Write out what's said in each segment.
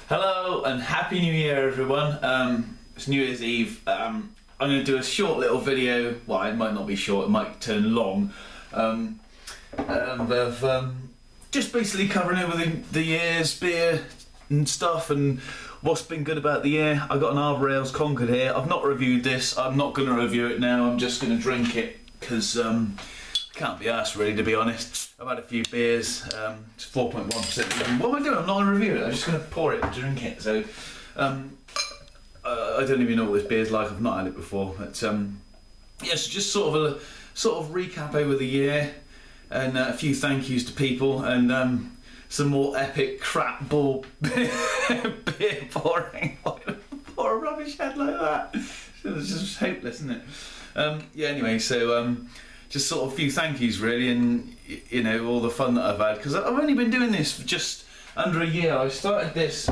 Hello and Happy New Year, everyone. It's New Year's Eve. I'm going to do a short little video. Well, it might not be short, it might turn long. Just basically covering over the year's beer and stuff and what's been good about the year. I got an Arbor Ales Concord here. I've not reviewed this. I'm not going to review it now. I'm just going to drink it because I can't be asked, really, to be honest. I've had a few beers. It's 4.1%. What am I doing? I'm not going to review it. I'm just going to pour it and drink it. So I don't even know what this beer's like. I've not had it before. But yes, just sort of recap over the year and a few thank yous to people and some more epic crap ball beer pouring. Pour a rubbish head like that. It's just hopeless, isn't it? Yeah. Anyway, so. Just sort of a few thank yous really, and you know, all the fun that I've had, because I've only been doing this for just under a year. I started this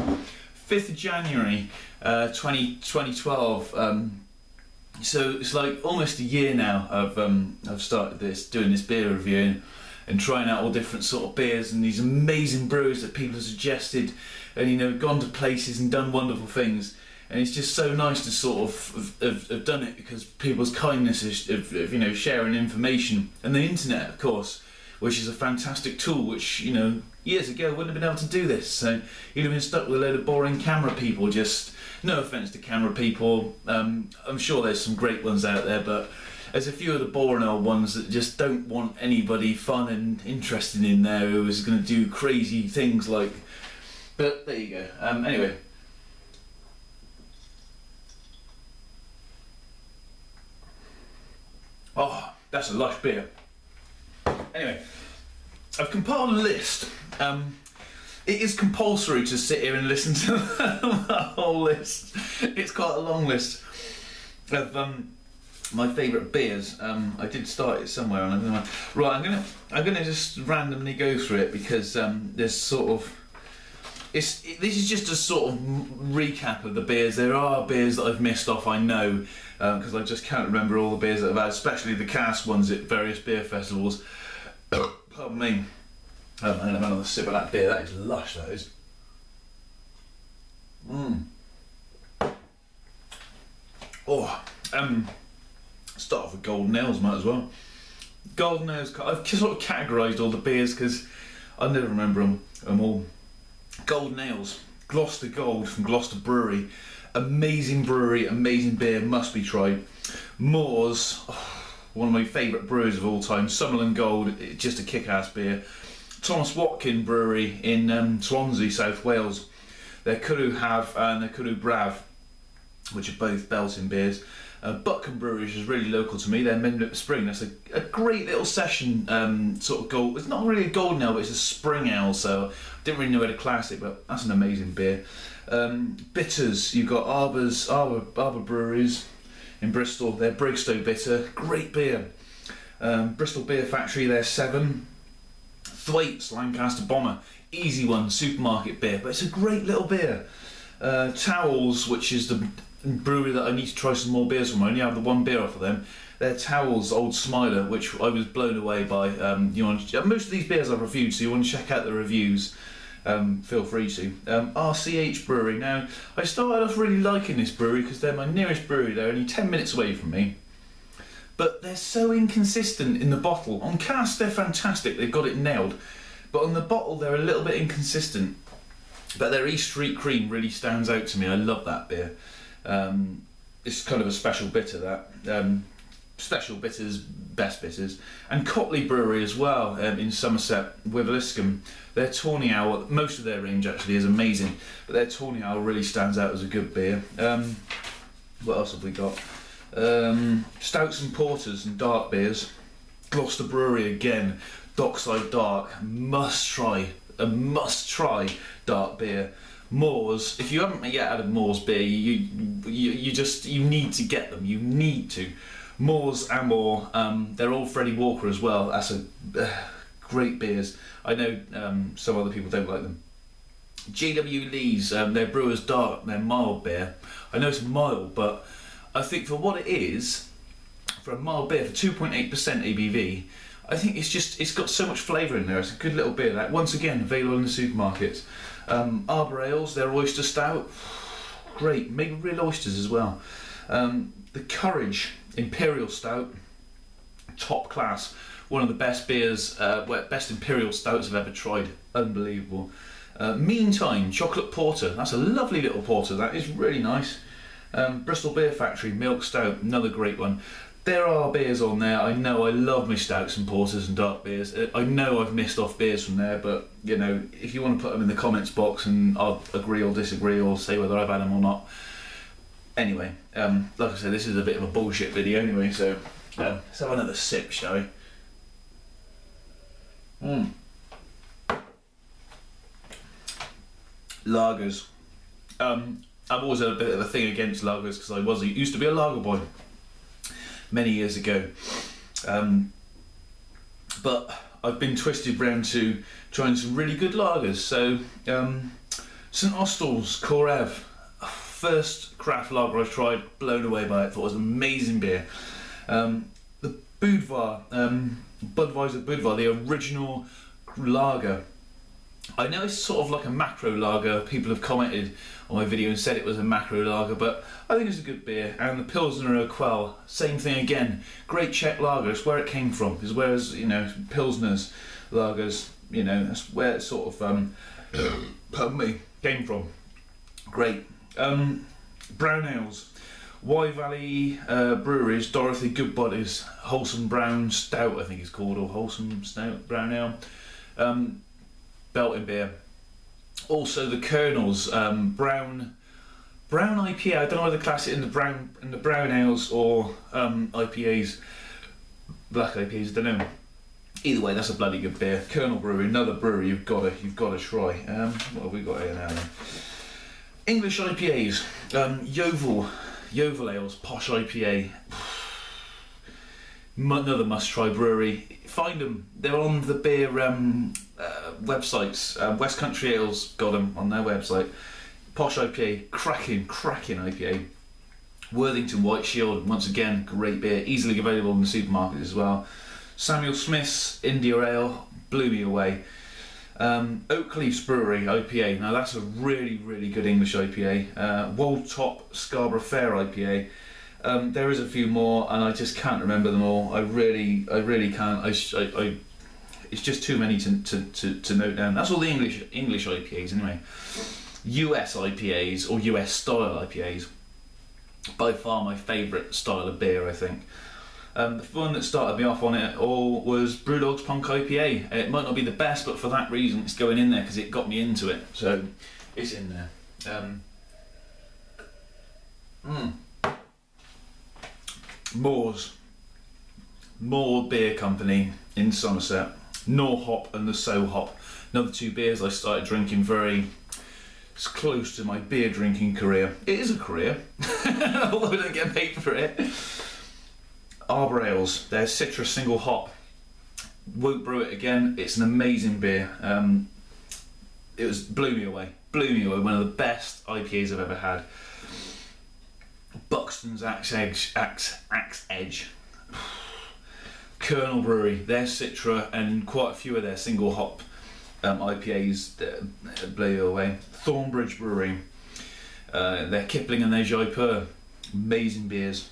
5th of January 2012, so it's like almost a year now I've started doing this beer review and trying out all different sort of beers and these amazing brews that people have suggested, and you know, gone to places and done wonderful things. And it's just so nice to sort of have done it because people's kindness of you know, sharing information, and the internet, of course, which is a fantastic tool. Which, you know, years ago wouldn't have been able to do this. So you'd have been stuck with a load of boring camera people. Just no offence to camera people. I'm sure there's some great ones out there, but there's a few of the boring old ones that just don't want anybody fun and interested in there who is going to do crazy things like. But there you go. Anyway. Oh, that's a lush beer. Anyway, I've compiled a list. It is compulsory to sit here and listen to the whole list. It's quite a long list of my favourite beers. I did start it somewhere, and I'm gonna just randomly go through it because there's sort of. This is just a sort of recap of the beers. There are beers that I've missed off, I know, because I just can't remember all the beers that I've had, especially the cast ones at various beer festivals. Pardon me. I'm going to have another sip of that beer. That is lush, that is. Oh, start off with Golden Ales, might as well. Golden Ales, I've sort of categorised all the beers because I never remember them all. Golden Ales, Gloucester Gold from Gloucester Brewery. Amazing brewery, amazing beer, must be tried. Moors, one of my favourite brewers of all time. Summerland Gold, just a kick-ass beer. Thomas Watkin Brewery in Swansea, South Wales. Their Cwrw Have and their Cwrw Braf, which are both belting beers. Butcombe Brewery, which is really local to me. They're Mendip Spring. That's a great little session sort of gold. It's not really a golden ale, but it's a spring ale, so I didn't really know where to class it, but that's an amazing beer. Bitters, you've got Arbor Breweries in Bristol. They're Brigstow Bitter, great beer. Bristol Beer Factory, they're Severn. Thwaites, Lancaster Bomber, easy one, supermarket beer, but it's a great little beer. Towels, which is the brewery that I need to try some more beers from. I only have the one beer off of them. Their Towels Old Smiler, which I was blown away by. Most of these beers I've reviewed, so you want to check out the reviews, feel free to. RCH Brewery. Now, I started off really liking this brewery because they're my nearest brewery. They're only 10 minutes away from me. But they're so inconsistent in the bottle. On cast, they're fantastic. They've got it nailed. But on the bottle, they're a little bit inconsistent. But their East Street Cream really stands out to me. I love that beer. It's kind of a special bitter, that. Special bitters, best bitters. And Cotley Brewery as well, in Somerset, with Liscombe. Their Tawny Owl, most of their range actually is amazing, but their Tawny Owl really stands out as a good beer. What else have we got? Stouts and Porters and dark beers. Gloucester Brewery again, Dockside Dark, a must-try dark beer. Moors, if you haven't yet had a Moors beer, you need to get them. You need to. Moors and more. They're all Freddie Walker as well. That's a great beers. I know some other people don't like them. GW Lee's, their Brewers Dark, their mild beer. I know it's mild, but I think for what it is, for a mild beer, for 2.8% ABV, I think it's got so much flavour in there. It's a good little beer. That once again available in the supermarkets. Arbor Ales, their oyster stout, great, made with real oysters as well. The Courage Imperial Stout, top class, one of the best beers, best imperial stouts I've ever tried, unbelievable. Meantime Chocolate Porter, that's a lovely little porter, that is really nice. Bristol Beer Factory Milk Stout, another great one. There are beers on there. I know I love my stouts and porters and dark beers. I know I've missed off beers from there, but you know, if you want to put them in the comments box and I'll agree or disagree or say whether I've had them or not. Anyway, like I said, this is a bit of a bullshit video anyway, so let's have another sip, shall we? Lagers. I've always had a bit of a thing against lagers because I used to be a lager boy many years ago, but I've been twisted round to trying some really good lagers. So St Austell's Korev, first craft lager I've tried, blown away by it, thought it was an amazing beer. The Budvar, Budweiser Budvar, the original lager, I know it's sort of like a macro lager. People have commented on my video and said it was a macro lager, but I think it's a good beer. And the Pilsner Urquell, same thing again. Great Czech lager. It's where it came from. Because whereas, you know, Pilsner's lagers, you know, that's where it sort of pardon me, came from. Great. Brown ales. Wye Valley Breweries, Dorothy Goodbody's Wholesome Brown Stout, I think it's called, or Wholesome Stout Brown Ale. Belting beer. Also the Colonel's brown IPA. I don't know whether to class it in the brown ales or IPAs, black IPAs. I don't know. Either way, that's a bloody good beer. Colonel Brewery, another brewery you've got to try. What have we got here now then? English IPAs. Yeovil Ales, Posh IPA. Another must-try brewery. Find them. They're on the beer websites. West Country Ales got them on their website. Posh IPA, cracking IPA. Worthington White Shield, once again, great beer, easily available in the supermarkets as well. Samuel Smith's India Ale, blew me away. Oakleaf's Brewery IPA, now that's a really, really good English IPA. Wold Top Scarborough Fair IPA. There is a few more, and I just can't remember them all. I really can't. It's just too many to note down. That's all the English IPAs anyway. US IPAs or US style IPAs, by far my favourite style of beer, I think. The one that started me off on it all was Brewdog's Punk IPA. It might not be the best, but for that reason it's going in there because it got me into it. So it's in there. Moore Beer Company in Somerset. Nor Hop and the So Hop. Another two beers I started drinking very close to my beer drinking career. It is a career, although I don't get paid for it. Arbor Ales, their citrus single hop. Won't brew it again. It's an amazing beer. It blew me away. One of the best IPAs I've ever had. Buxton's Axe Edge. Colonel Brewery, their Citra and quite a few of their single hop IPAs blow you away. Thornbridge Brewery, their Kipling and their Jaipur, amazing beers.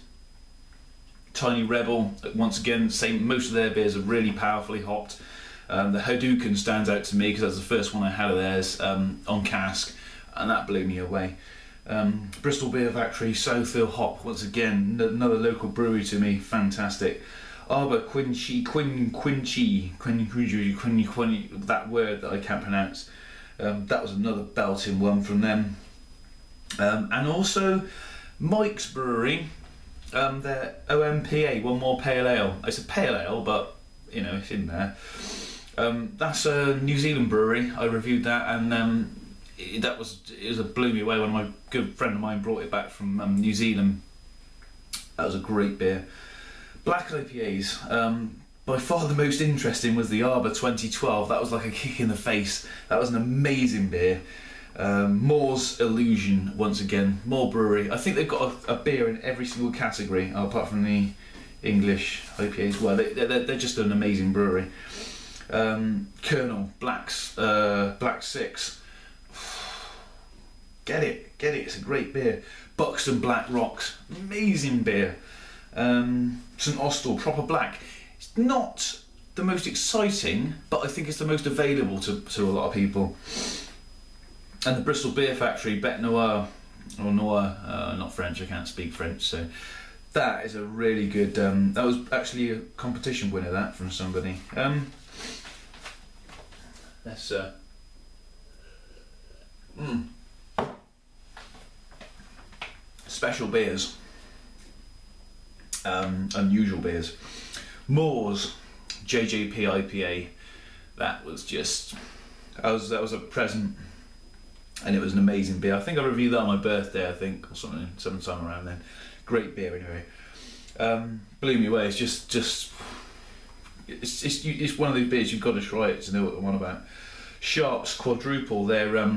Tiny Rebel, once again, most of their beers are really powerfully hopped. The Hadouken stands out to me because that's the first one I had of theirs on cask, and that blew me away. Bristol Beer Factory, Southhill Hop, once again, another local brewery to me, fantastic. Arbor Quincy, that word that I can't pronounce. That was another belting one from them. And also Mike's Brewery, their OMPA, One More Pale Ale. It's a pale ale, but you know, it's in there. That's a New Zealand brewery. I reviewed that, and it blew me away when my good friend of mine brought it back from New Zealand. That was a great beer. Black IPAs, by far the most interesting was the Arbor 2012. That was like a kick in the face. That was an amazing beer. Moore's Illusion, once again, Moore Brewery. I think they've got a beer in every single category, apart from the English IPAs. Well, they're just an amazing brewery. Colonel, Black 6. get it, it's a great beer. Buxton Black Rocks, amazing beer. St Austell Proper Black, it's not the most exciting, but I think it's the most available to a lot of people. And the Bristol Beer Factory, Bête Noire, or Noir, not French, I can't speak French, so that is a really good, that was actually a competition winner, that, from somebody. Let's, special beers, unusual beers. Moore's JJP IPA, that was that was a present, and it was an amazing beer. I think I reviewed that on my birthday, I think, or something, sometime around then. Great beer anyway. Blew me away. It's it's one of those beers you've got to try it to know what I'm on about. Sharp's Quadruple, their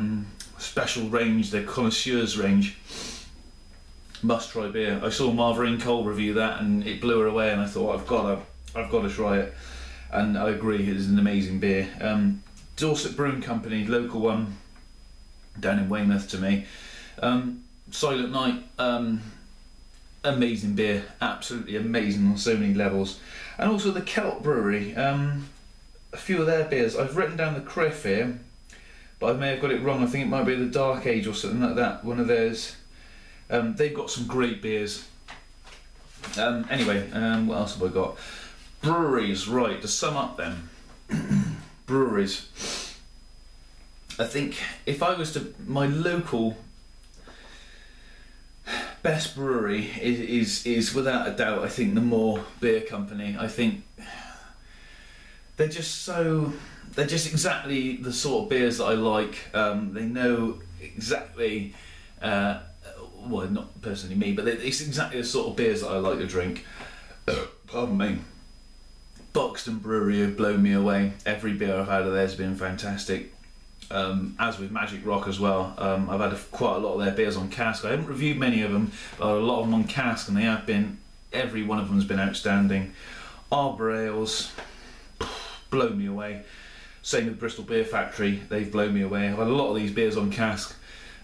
special range, their connoisseurs range. Must try beer. I saw Marvin Cole review that and it blew her away, and I thought I've got to try it, and I agree, it is an amazing beer. Dorset Brewing Company, local one down in Weymouth to me. Silent Night, amazing beer, absolutely amazing on so many levels. And also the Celt Brewery, a few of their beers. I've written down the Criff here, but I may have got it wrong. I think it might be the Dark Age or something like that, one of theirs. They've got some great beers. Anyway, what else have I got? Breweries, right, to sum up then. Breweries. I think if I was to, my local best brewery is without a doubt, I think, the Moore Beer Company. I think they're just exactly the sort of beers that I like. They know exactly, well, not personally me, but it's exactly the sort of beers that I like to drink. Pardon me. Buxton Brewery have blown me away. Every beer I've had of theirs has been fantastic. As with Magic Rock as well. I've had quite a lot of their beers on cask. I haven't reviewed many of them, but a lot of them on cask, and they have been, every one of them has been outstanding. Arbor Ales, blow me away. Same with Bristol Beer Factory, they've blown me away. I've had a lot of these beers on cask.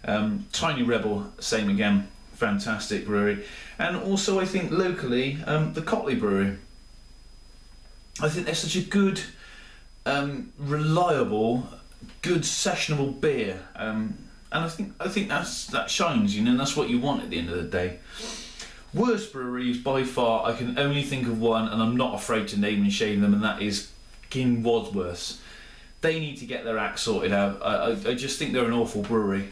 Tiny Rebel, same again, fantastic brewery. And also I think locally, the Cotley Brewery. I think they're such a good, reliable, good sessionable beer, and I think that shines, you know, and that's what you want at the end of the day. Worst breweries by far, I can only think of one, and I'm not afraid to name and shame them, and that is King Wadsworth's. They need to get their act sorted out. I just think they're an awful brewery.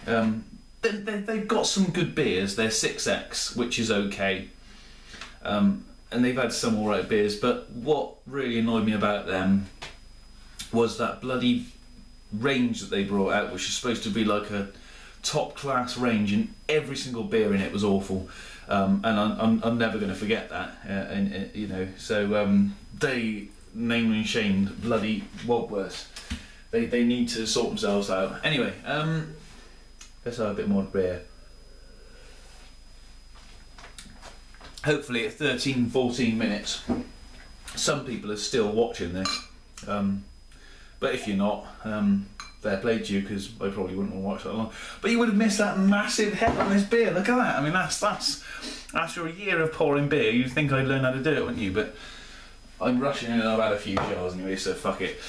They've got some good beers. They're 6X, which is okay, and they've had some alright beers, but what really annoyed me about them was that bloody range that they brought out, which is supposed to be like a top class range, and every single beer in it was awful, and I'm never going to forget that, and you know, so they named and shamed bloody Wadsworth. They need to sort themselves out. Anyway, let's have a bit more beer. Hopefully at 13-14 minutes some people are still watching this, but if you're not, fair play to you, because I probably wouldn't want to watch that long. But you would have missed that massive head on this beer. Look at that. I mean, that's after a year of pouring beer, you'd think I'd learn how to do it, wouldn't you? But I'm rushing in, and I've had a few jars anyway, so fuck it.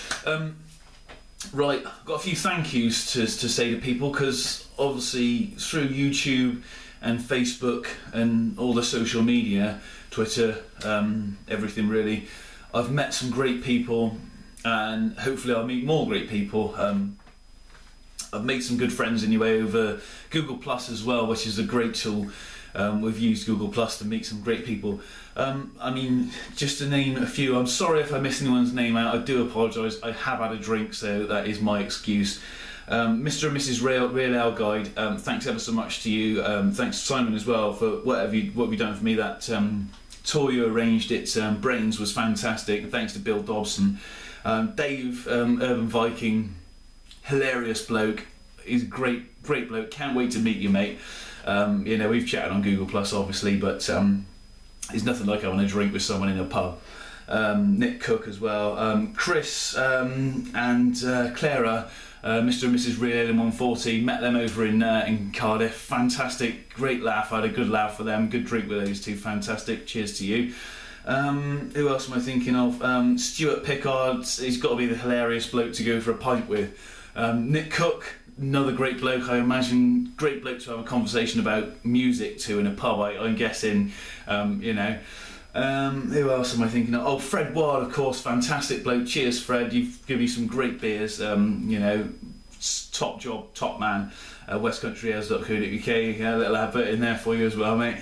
Right, I've got a few thank yous to say to people, because obviously through YouTube and Facebook and all the social media, Twitter, everything really, I've met some great people, and hopefully I'll meet more great people. I've made some good friends anyway over Google Plus as well, which is a great tool. We've used Google Plus to meet some great people. I mean, just to name a few, I'm sorry if I miss anyone's name out, I do apologise. I have had a drink, so that is my excuse. Mr. and Mrs. Real Ale Guide, thanks ever so much to you. Thanks to Simon as well for what you've done for me. That tour you arranged at Brains was fantastic. Thanks to Bill Dobson. Dave, Urban Viking, hilarious bloke. He's a great bloke. Can't wait to meet you, mate. You know, we've chatted on Google Plus obviously, but there's nothing like having a drink with someone in a pub. Nick Cook as well, Chris and Clara, Mr. and Mrs. Real in 140, met them over in Cardiff. Fantastic, great laugh. I had a good laugh for them, good drink with those two. Fantastic. Cheers to you. Who else am I thinking of? Stuart Pickard, he's got to be the hilarious bloke to go for a pint with. Nick Cook, another great bloke, I imagine. Great bloke to have a conversation about music to in a pub, I'm guessing, you know. Who else am I thinking of? Oh, Fred Ward, of course, fantastic bloke. Cheers, Fred. You've given me some great beers. You know, top job, top man. westcountryairs.co.uk. A little advert in there for you as well, mate.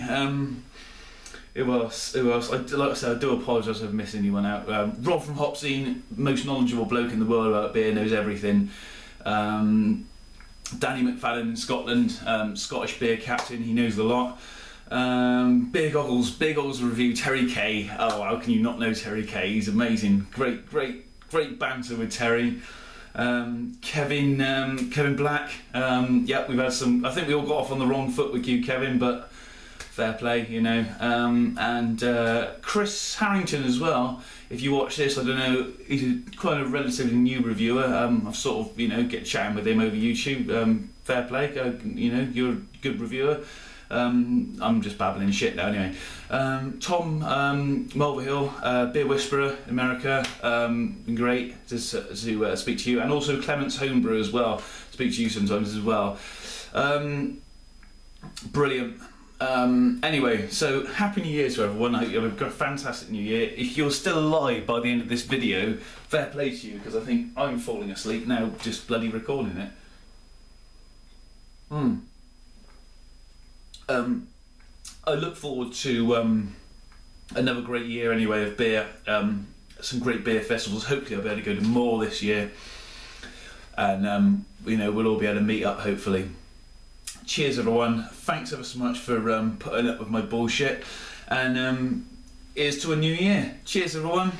Who else? Like I said, I do apologise for missing anyone out. Rob from Hopscene, most knowledgeable bloke in the world about beer, knows everything. Danny McFadden in Scotland, Scottish beer captain, he knows a lot. Beer Goggles review, Terry Kay. Oh, how can you not know Terry Kay? He's amazing. Great banter with Terry. Kevin Black. Yeah, we've had some. I think we all got off on the wrong foot with you, Kevin, but fair play, you know. And Chris Harrington as well. If you watch this, I don't know, he's a kind of relatively new reviewer. I've sort of, you know, get chatting with him over YouTube. Fair play, you know, you're a good reviewer. I'm just babbling shit now anyway. Tom Mulverhill, Beer Whisperer, America, great to speak to you, and also Clements Homebrew as well, speak to you sometimes as well. Brilliant. Anyway, so Happy New Year to everyone. I hope you have a fantastic New Year. If you're still alive by the end of this video, fair play to you, because I think I'm falling asleep now just bloody recording it. I look forward to another great year anyway of beer, some great beer festivals. Hopefully I'll be able to go to more this year, and you know, we'll all be able to meet up hopefully. Cheers everyone, thanks ever so much for putting up with my bullshit, and here's to a new year. Cheers everyone.